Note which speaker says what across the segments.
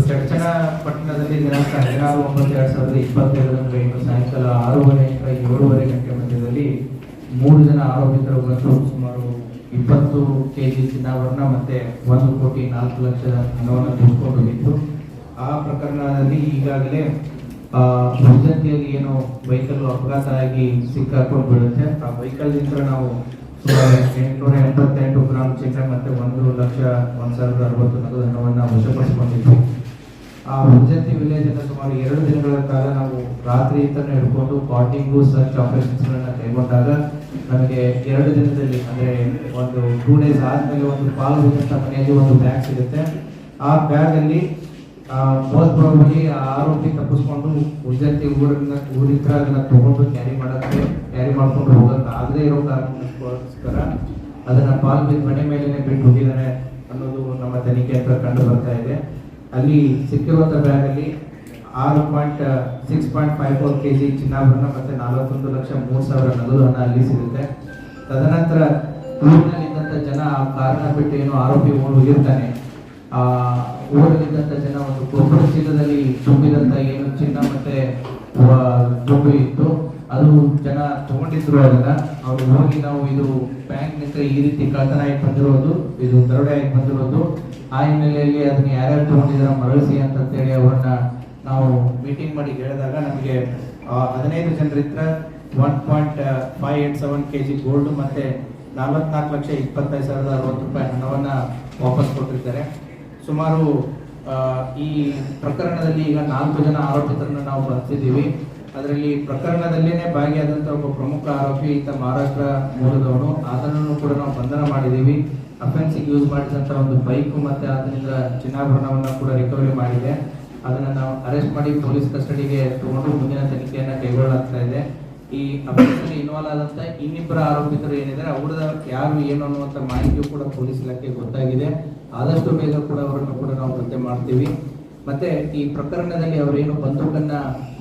Speaker 1: ಚಡಚಣ ಪಟ್ಟಣದಲ್ಲಿ ದಿನಾಂಕ 16/9/2025 ಇಂದು ಸಾಯಂಕಾಲ 6:30 7:30 ಗಂಟೆ ಮಧ್ಯದಲ್ಲಿ 3 ಜನ ಆರೋಪಿತರು ಬಂದು ಸುಮಾರು 20 ಕೆಜಿ ಚಿನ್ನಾಭರಣ ಮತ್ತೆ 1,04,00,000 ಹಣವನ್ನು ತೆಗೆದುಕೊಂಡು ಹೋಗಿತ್ತು. ಆ ಪ್ರಕರಣದಲ್ಲಿ ಈಗಾಗಲೇ ಭದ್ರತೆಯಲ್ಲಿ ಏನು ವೆಹಿಕಲ್ ಅಪಘಾತ ಆಗಿ ಸಿಕ್ಕಾಕೊಂಡು ಬೀಳುತ್ತೆ. ಆ ವೆಹಿಕಲ್ ನಿಂದ ನಾವು ಸುಮಾರು 888 ಗ್ರಾಮ್ ಚಿನ್ನ ಮತ್ತೆ 1,01,060 ನಗದು ಹಣವನ್ನು ವಶಪಡಿಸಿಕೊಂಡಿದ್ವಿ. ಆ ಭದ್ರತೆ ವಿಲೇಜ್ ಅನ್ನು ಸುಮಾರು 2 ದಿನಗಳ ಕಾಲ ನಾವು ರಾತ್ರಿ ತನಕ ಹಿಡ್ಕೊಂಡು ಪಾಟಿಂಗು ಸರ್ಚ್ ಆಪರೇಷನ್ಸ್ ಗಳನ್ನ ಕೈಗೊಂಡಾಗ ನಮಗೆ 2 ದಿನದಲ್ಲಿ ಅಂದ್ರೆ ಒಂದು 2 ಡೇಸ್ ಆದ್ಮೇಲೆ ಒಂದು ಪಾಲ್ಗೊಂಡ ಮನೆಯಲ್ಲಿ ಒಂದು ಬ್ಯಾಗ್ ಸಿಗುತ್ತೆ. ಆ ಬ್ಯಾಗ್ ಅಲ್ಲಿ ಮೋಸ್ಟ್ ಪ್ರಾಬಬ್ಲಿ ಆರೋಪಿ ತಪ್ಪಿಸ್ಕೊಂಡು ಉಜ್ಜಂತಿ ಊರಿತ್ರ ಅದನ್ನ ತಗೊಂಡು ಕ್ಯಾರಿ ಮಾಡ್ಕೊಂಡು ಹೋಗಕ್ಕೆ ಆಗದೇ ಇರೋ ಕಾರಣಕ್ಕೋಸ್ಕರ ಅದನ್ನ ಪಾಲ್ಬಿದ್ ಮನೆ ಮೇಲೆನೆ ಬಿಟ್ಟು ಹೋಗಿದ್ದಾನೆ ಅನ್ನೋದು ನಮ್ಮ ತನಿಖೆ ಅಂತ ಕಂಡು ಬರ್ತಾ ಇದೆ. ಅಲ್ಲಿ ಸಿಕ್ಕಿರುವಂತ ಬ್ಯಾಗ್ ಅಲ್ಲಿ 6.54 ಕೆಜಿ ಚಿನ್ನಾಭರಣ ಮತ್ತೆ 41,03,000 ನಗದು ಹಣ ಅಲ್ಲಿ ಸಿಗುತ್ತೆ. ತದನಂತರ ಊರಿನಲ್ಲಿದ್ದಂತ ಜನ ಕಾರಣ ಬಿಟ್ಟು ಏನು ಆರೋಪಿ ಹೋಗಿರ್ತಾನೆ, ಆ ಊರಲ್ಲಿದ್ದಂತ ಜನ ಒಂದು ಗೊಬ್ಬರ ಚೀಲದಲ್ಲಿ ತುಂಬಿದಂತ ಏನು ಚಿನ್ನ ಮತ್ತೆ ದುಡ್ಡು ಇತ್ತು, ಅದು ಜನ ತಗೊಂಡಿದ್ರು. ಅದನ್ನ ಅವ್ರು ಹೋಗಿ ನಾವು ಇದು ಬ್ಯಾಂಕ್ ನಿಂದ ಈ ರೀತಿ ಕಳ್ಳತನ ಆಗಿ ಬಂದಿರೋದು, ಇದು ದರೋಡೆ ಆಗಿ ಬಂದಿರೋದು, ಆ ಹಿನ್ನೆಲೆಯಲ್ಲಿ ಅದನ್ನ ಯಾರ್ಯಾರು ತಗೊಂಡಿದಾರ ಮರಳಿಸಿ ಅಂತೇಳಿ ಅವ್ರನ್ನ ನಾವು ಮೀಟಿಂಗ್ ಮಾಡಿ ಹೇಳಿದಾಗ ನಮಗೆ 15 ಜನರಿತ್ರ 1.587 ಕೆಜಿ ಗೋಲ್ಡ್ ಮತ್ತೆ 44,25,060 ರೂಪಾಯಿ ಹಣವನ್ನ ವಾಪಸ್ ಕೊಟ್ಟಿರ್ತಾರೆ. ಸುಮಾರು ಈ ಪ್ರಕರಣದಲ್ಲಿ ಈಗ 4 ಜನ ಆರೋಪಿತರನ್ನು ನಾವು ಬಂಧಿಸಿದ್ದೀವಿ. ಅದರಲ್ಲಿ ಪ್ರಕರಣದಲ್ಲೇನೆ ಭಾಗಿಯಾದಂತ ಒಬ್ಬ ಪ್ರಮುಖ ಆರೋಪಿ ಈತ ಮಹಾರಾಷ್ಟ್ರ ಮೂಲದವನು, ಅದನ್ನು ಕೂಡ ನಾವು ಬಂಧನ ಮಾಡಿದ್ದೀವಿ. ಅಫೆನ್ಸಿಗೆ ಯೂಸ್ ಮಾಡಿದಂತ ಒಂದು ಬೈಕ್ ಮತ್ತೆ ಅದರಿಂದ ಚಿನ್ನಾಭರಣವನ್ನ ಕೂಡ ರಿಕವರಿ ಮಾಡಿದೆ. ಅದನ್ನ ನಾವು ಅರೆಸ್ಟ್ ಮಾಡಿ ಪೊಲೀಸ್ ಕಸ್ಟಡಿಗೆ ತಗೊಂಡು ಮುಂದಿನ ತನಿಖೆಯನ್ನ ಕೈಗೊಳ್ಳಲಾಗ್ತಾ ಇದೆ. ಈ ಅಫೆನ್ಸ್ ಇನ್ವಾಲ್ವ್ ಆದಂತ ಇನ್ನಿಬ್ಬರ ಆರೋಪಿತರು ಏನಿದ್ದಾರೆ ಅವ್ರದ ಯಾರು ಏನು ಅನ್ನುವಂತ ಮಾಹಿತಿಯು ಕೂಡ ಪೊಲೀಸ್ ಇಲಾಖೆಗೆ ಗೊತ್ತಾಗಿದೆ. ಆದಷ್ಟು ಬೇಗ ಕೂಡ ಅವರನ್ನು ಕೂಡ ನಾವು ಪತ್ತೆ ಮಾಡ್ತೀವಿ. ಮತ್ತೆ ಈ ಪ್ರಕರಣದಲ್ಲಿ ಅವರೇನು ಬಂದೂಕನ್ನ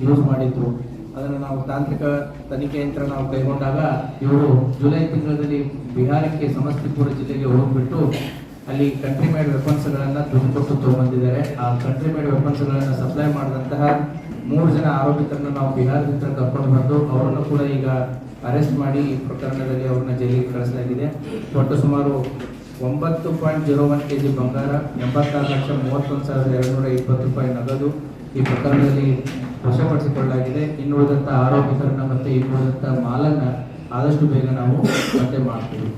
Speaker 1: ಯೂಸ್ ಮಾಡಿದ್ರು ಅದನ್ನು ನಾವು ತಾಂತ್ರಿಕ ತನಿಖೆಯಂತ ನಾವು ಕೈಗೊಂಡಾಗ ಇವರು ಜುಲೈ ತಿಂಗಳಲ್ಲಿ ಬಿಹಾರಕ್ಕೆ ಸಮಸ್ತಿಪುರ ಜಿಲ್ಲೆಗೆ ಹೋಗ್ಬಿಟ್ಟು ಅಲ್ಲಿ ಕಂಟ್ರಿ ಮೇಡ್ ವೆಪನ್ಸ್ ಗಳನ್ನ ದುಡ್ಡು ಕೊಟ್ಟು ತಗೊಂಡಿದ್ದಾರೆ. ಆ ಕಂಟ್ರಿ ಮೇಡ್ ವೆಪನ್ಸ್ ಗಳನ್ನ ಸಪ್ಲೈ ಮಾಡಿದಂತಹ 3 ಜನ ಆರೋಪಿತರನ್ನ ನಾವು ಬಿಹಾರದಿಂದ ಕರ್ಕೊಂಡು ಬಂದು ಅವರನ್ನು ಕೂಡ ಈಗ ಅರೆಸ್ಟ್ ಮಾಡಿ ಈ ಪ್ರಕರಣದಲ್ಲಿ ಅವ್ರನ್ನ ಜೈಲಿಗೆ ಕಳಿಸಲಾಗಿದೆ. ಒಟ್ಟು ಸುಮಾರು 9.01 ಕೆಜಿ ಬಂಗಾರ, 86,31,220 ರೂಪಾಯಿ ನಗದು ಈ ಪ್ರಕರಣದಲ್ಲಿ ವಶಪಡಿಸಿಕೊಳ್ಳಲಾಗಿದೆ. ಇನ್ನುಳಿದಂತ ಆರೋಪಿತರನ್ನ ಮತ್ತೆ ಇನ್ನುಳಿದಂತ ಮಾಲನ್ನ ಆದಷ್ಟು ಬೇಗ ನಾವು ಪತ್ತೆ ಮಾಡ್ತೀವಿ.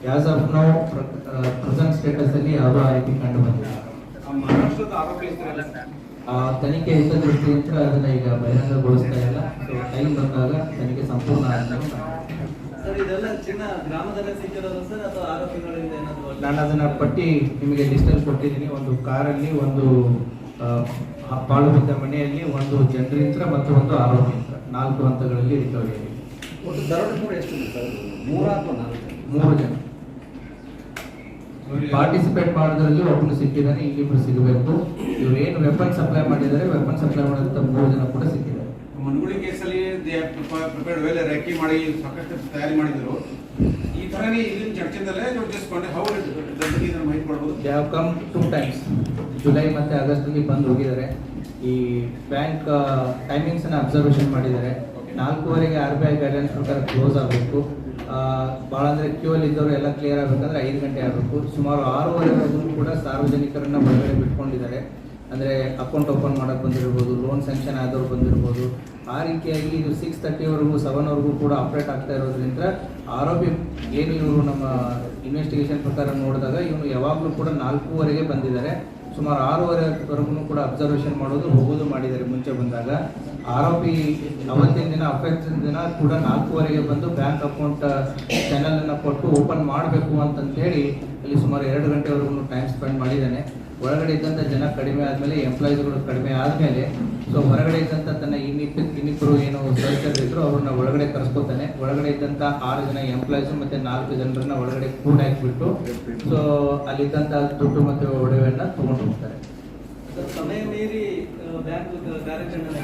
Speaker 1: As of now present status ಅಲ್ಲಿ ಯಾವುದೋ ಆ ರೀತಿ ಕಂಡು ಬಂದಿಲ್ಲ. ತನಿಖೆ ಹಿತದೃಷ್ಟಿಯಿಂದ ಅದನ್ನ ಈಗ ಬಹಿರಂಗಗೊಳಿಸ್ತಾ ಇಲ್ಲ. ಟೈಮ್ ಬಂದಾಗ ತನಿಖೆ ಸಂಪೂರ್ಣ ನಾನು ಅದನ್ನ ಪಟ್ಟಿ ನಿಮಗೆ ಲಿಸ್ಟಲ್ಲಿ ಕೊಟ್ಟಿದ್ದೀನಿ. ಒಂದು ಕಾರಲ್ಲಿ, ಒಂದು ಪಾಳು ಬಿದ್ದ ಮನೆಯಲ್ಲಿ, ಒಂದು ಜನರಿಂತ್ರ ಮತ್ತು ಒಂದು ಆರೋಪಿ ಯಂತ್ರ, 4 ಹಂತಗಳಲ್ಲಿ ರಿಕವರಿ ಆಗಿದೆ. 3 ಜನ ಪಾರ್ಟಿಸಿಪೇಟ್ ಮಾಡೋದ್ರಲ್ಲಿ ಒಬ್ಬನು ಸಿಕ್ಕಿದ್ದಾನೆ, ಇನ್ನಿಬ್ರು ಸಿಗಬೇಕು. ಇವ್ರು ಏನು ವೆಪನ್ ಸಪ್ಲೈ ಮಾಡಿದ್ದಾರೆ, ವೆಪನ್ ಸಪ್ಲೈ ಮಾಡಿದಂತ 3 ಜನ ಕೂಡ ಸಿಕ್ಕಿದ್ದಾರೆ.
Speaker 2: ಮನಗುಳಿ ಕೇಸಲ್ಲಿ ರೆಕ್ಕಿ ಮಾಡಿ ಸಾಕಷ್ಟು ತಯಾರಿ ಮಾಡಿದ್ರು. ಈ ತರನೇ ಇಲ್ಲಿನ ಚರ್ಚೆದಲ್ಲೇ ಜೋಡಿಸ್ಕೊಂಡೆ ಮಾಹಿತಿ ಕೊಡ್ಬೋದು.
Speaker 1: They have come 2 times. July ಮತ್ತೆ ಆಗಸ್ಟ್ ಅಲ್ಲಿ ಬಂದು ಹೋಗಿದ್ದಾರೆ. ಈ ಬ್ಯಾಂಕ್ ಟೈಮಿಂಗ್ಸ್ ಅನ್ನ ಅಬ್ಸರ್ವೇಷನ್ ಮಾಡಿದ್ದಾರೆ. 4:15ಗೆ RBI ಗೈಡ್ಲೈನ್ಸ್ ಪ್ರಕಾರ ಕ್ಲೋಸ್ ಆಗಬೇಕು. ಭಾಳ ಅಂದರೆ ಕ್ಯೂ ಅಲ್ಲಿ ಇದ್ದವರು ಎಲ್ಲ ಕ್ಲಿಯರ್ ಆಗಬೇಕಂದ್ರೆ 5 ಗಂಟೆ ಆಗಬೇಕು. ಸುಮಾರು 6:30ವರೆಗೂ ಕೂಡ ಸಾರ್ವಜನಿಕರನ್ನ ಹೊರಗಡೆ ಬಿಟ್ಕೊಂಡಿದ್ದಾರೆ. ಅಂದರೆ ಅಕೌಂಟ್ ಓಪನ್ ಮಾಡೋಕ್ಕೆ ಬಂದಿರ್ಬೋದು, ಲೋನ್ ಸ್ಯಾಂಕ್ಷನ್ ಆದವ್ರು ಬಂದಿರ್ಬೋದು. ಆ ರೀತಿಯಾಗಿ ಇದು 6:30ವರೆಗೂ 7ವರೆಗೂ ಕೂಡ ಆಪ್ರೇಟ್ ಆಗ್ತಾ ಇರೋದ್ರಿಂದ ಆರೋಪಿ ಏನು ಇವರು ನಮ್ಮ ಇನ್ವೆಸ್ಟಿಗೇಷನ್ ಪ್ರಕಾರ ನೋಡಿದಾಗ ಇವನು ಯಾವಾಗಲೂ ಕೂಡ 4:15ಗೆ ಬಂದಿದ್ದಾರೆ. ಸುಮಾರು 6:30ವರೆಗೂ ಕೂಡ ಅಬ್ಸರ್ವೇಷನ್ ಮಾಡೋದು ಹೋಗೋದು ಮಾಡಿದ್ದಾರೆ. ಮುಂಚೆ ಬಂದಾಗ ಆರೋಪಿ ಅವತ್ತಿನ ದಿನ ಅಫೆಕ್ಟಿವ್ ದಿನ ಕೂಡ 4:15ಗೆ ಬಂದು ಬ್ಯಾಂಕ್ ಅಕೌಂಟ್ ಚಾನಲ್ ಅನ್ನ ಕೊಟ್ಟು ಓಪನ್ ಮಾಡಬೇಕು ಅಂತಂತೇಳಿ ಅಲ್ಲಿ ಸುಮಾರು 2 ಗಂಟೆವರೆಗೂ ಟೈಮ್ ಸ್ಪೆಂಡ್ ಮಾಡಿದ್ದಾನೆ. ಒಳಗಡೆ ಇದ್ದಂಥ ಜನ ಕಡಿಮೆ ಆದಮೇಲೆ ಎಂಪ್ಲಾಯೀಸ್ಗಳು ಕಡಿಮೆ ಆದಮೇಲೆ ಹೊರಗಡೆ ಇದ್ದಂಥ ತನ್ನ ಇನ್ನಿಬ್ಬರು ಏನು ಸದಸ್ಯರು ಇದ್ರು ಅವ್ರನ್ನ ಒಳಗಡೆ ಕರೆಸ್ಕೊತಾನೆ. ಒಳಗಡೆ ಇದ್ದಂಥ 6 ಜನ ಎಂಪ್ಲಾಯೀಸ್ ಮತ್ತೆ 4 ಜನರನ್ನ ಒಳಗಡೆ ಕೂಡ ಹಾಕಿಬಿಟ್ಟು ಅಲ್ಲಿದ್ದಂಥ ದುಡ್ಡು ಮತ್ತೆ ಒಡವೆಯನ್ನ ತಗೊಂಡು ಹೋಗ್ತಾರೆ.
Speaker 3: ಸಮಯ ಮೀರಿ ಬ್ಯಾಂಕ್ ಕಾರ್ಯಾಚರಣೆ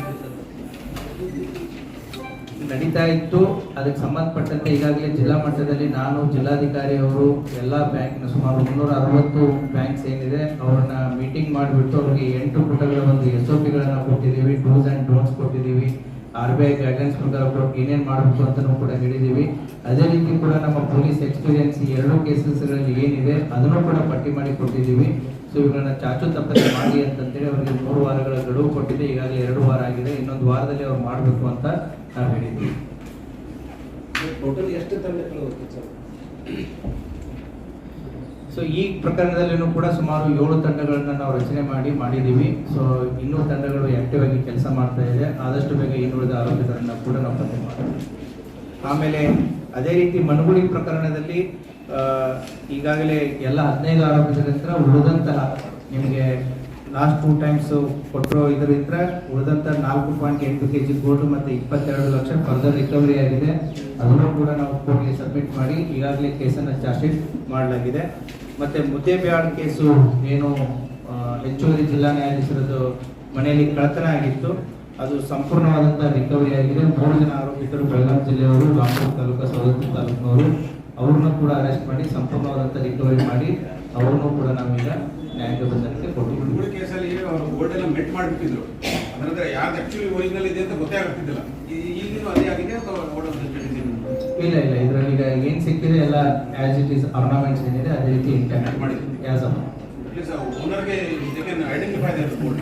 Speaker 1: ನಡೀತಾ ಇತ್ತು. ಅದಕ್ಕೆ ಸಂಬಂಧಪಟ್ಟಂತೆ ಈಗಾಗಲೇ ಜಿಲ್ಲಾ ಮಟ್ಟದಲ್ಲಿ ನಾನು, ಜಿಲ್ಲಾಧಿಕಾರಿ ಅವರು, ಎಲ್ಲ ಬ್ಯಾಂಕ್ನ ಸುಮಾರು 360 ಬ್ಯಾಂಕ್ಸ್ ಏನಿದೆ ಅವ್ರನ್ನ ಮೀಟಿಂಗ್ ಮಾಡಿಬಿಟ್ಟು ಅವ್ರಿಗೆ 8 ಪುಟಗಳ ಒಂದು SOPಗಳನ್ನು ಕೊಟ್ಟಿದ್ದೀವಿ, ಡೂಸ್ ಆ್ಯಂಡ್ ಡೋಂಟ್ಸ್ ಕೊಟ್ಟಿದ್ದೀವಿ, RBI ಗೈಡ್ಲೈನ್ಸ್ ಪ್ರಕಾರ ಏನೇನು ಮಾಡಬೇಕು ಅಂತಲೂ ಕೂಡ ಹೇಳಿದ್ದೀವಿ. ಅದೇ ರೀತಿ ಕೂಡ ನಮ್ಮ ಪೊಲೀಸ್ ಎಕ್ಸ್ಪೀರಿಯನ್ಸ್ 2 ಕೇಸಸ್ಗಳಲ್ಲಿ ಏನಿದೆ ಅದನ್ನು ಕೂಡ ಪಟ್ಟಿ ಮಾಡಿ ಕೊಟ್ಟಿದ್ದೀವಿ. ಸೊ ಇವುಗಳನ್ನ ಚಾಚು ತಪ್ಪದೆ ಮಾಡಿ ಅಂತಂತೇಳಿ ಅವರಿಗೆ 3 ವಾರಗಳ ಗಡುವು ಕೊಟ್ಟಿದೆ. ಈಗಾಗಲೇ 2 ವಾರ ಆಗಿದೆ, ಇನ್ನೊಂದು ವಾರದಲ್ಲಿ ಅವ್ರು ಮಾಡಬೇಕು ಅಂತ ನಾವು ಹೇಳಿದ್ದೀವಿ.
Speaker 3: ಟೋಟಲ್ ಎಷ್ಟು ತಂಡಗಳು ಸರ್?
Speaker 1: ಸೊ ಈ ಪ್ರಕರಣದಲ್ಲಿನೂ ಕೂಡ ಸುಮಾರು 7 ತಂಡಗಳನ್ನ ನಾವು ರಚನೆ ಮಾಡಿದ್ದೀವಿ. ಸೊ ಇನ್ನೂ ತಂಡಗಳು ಆಕ್ಟಿವ್ ಆಗಿ ಕೆಲಸ ಮಾಡ್ತಾ ಇದೆ. ಆದಷ್ಟು ಬೇಗ ಇನ್ನುಳಿದ ಆರೋಪಿತರನ್ನ ಕೂಡ ನಾವು ಪತ್ತೆ ಮಾಡ್ತೀವಿ. ಆಮೇಲೆ ಅದೇ ರೀತಿ ಮನಗುಳಿ ಪ್ರಕರಣದಲ್ಲಿ ಈಗಾಗಲೇ ಎಲ್ಲ 15 ಆರೋಪಿತರ ಉಳಿದಂತಹ ನಿಮಗೆ ಲಾಸ್ಟ್ 2 ಟೈಮ್ಸ್ ಕೊಟ್ಟರು ಇದರಿಂದ ಉಳಿದಂಥ 4.8 kg ಗೋಲ್ಡ್ ಮತ್ತು 22 ಲಕ್ಷ ಫರ್ದರ್ ರಿಕವರಿ ಆಗಿದೆ. ಅದನ್ನು ಕೂಡ ನಾವು ಕೋರ್ಟ್ಗೆ ಸಬ್ಮಿಟ್ ಮಾಡಿ ಈಗಾಗಲೇ ಕೇಸನ್ನು ಚಾರ್ಜ್ ಶೀಟ್ ಮಾಡಲಾಗಿದೆ. ಮತ್ತು ಮುದ್ದೇಬಿಹಾಳ್ ಕೇಸು ಏನು ಹೆಚ್ಚುವರಿ ಜಿಲ್ಲಾ ನ್ಯಾಯಾಧೀಶರದ್ದು ಮನೆಯಲ್ಲಿ ಕಳ್ಳತನ ಆಗಿತ್ತು, ಅದು ಸಂಪೂರ್ಣವಾದಂಥ ರಿಕವರಿ ಆಗಿದೆ. 3 ಜನ ಆರೋಪಿತರು ಬೆಳಗಾವಿ ಜಿಲ್ಲೆಯವರು, ರಾಮಪುರ ತಾಲೂಕು, ಸವದತ್ತಿ ತಾಲೂಕಿನವರು, ಅವ್ರನ್ನೂ ಕೂಡ ಅರೆಸ್ಟ್ ಮಾಡಿ ಸಂಪೂರ್ಣವಾದಂಥ ರಿಕವರಿ ಮಾಡಿ ಅವ್ರನ್ನೂ ಕೂಡ ನಾವೀಗ ನ್ಯಾಯಾಂಗ ಬಂಧನಕ್ಕೆ ಕೊಟ್ಟಿದ್ದೀವಿ.
Speaker 2: ಮನಗುಳಿ ಕೇಸಲ್ಲಿ ಅವರು ಗೋಲ್ಡ್ ಎಲ್ಲ ಮೆಟ್ ಮಾಡಿಬಿಟ್ಟಿದ್ರು, ಅದರಂದ್ರೆ ಯಾವ್ದು ಆಕ್ಚುಲಿ ಒರಿಜಿನಲ್ ಇದೆ ಅಂತ ಗೊತ್ತೇ ಆಗ್ತಿದ್ದಿಲ್ಲ. ಈಗಿನೂ ಅದೇ ಆಗಿದೆ ಅಥವಾ
Speaker 1: ಇಲ್ಲ, ಇದರಲ್ಲಿ ಈಗ ಏನು ಸಿಕ್ಕಿದೆ ಎಲ್ಲ ಆಸ್ ಇಟ್ ಈಸ್ ಆರ್ನಮೆಂಟ್ಸ್ ಏನಿದೆ ಅದೇ ರೀತಿ ಇಂಟ್ಯಾಕ್ಟ್ ಮಾಡಿ ಆಸ್ ಆಫ್
Speaker 2: ಓನರ್ಗೆ ಐಡೆಂಟಿಫೈ ಗೋಲ್ಡ್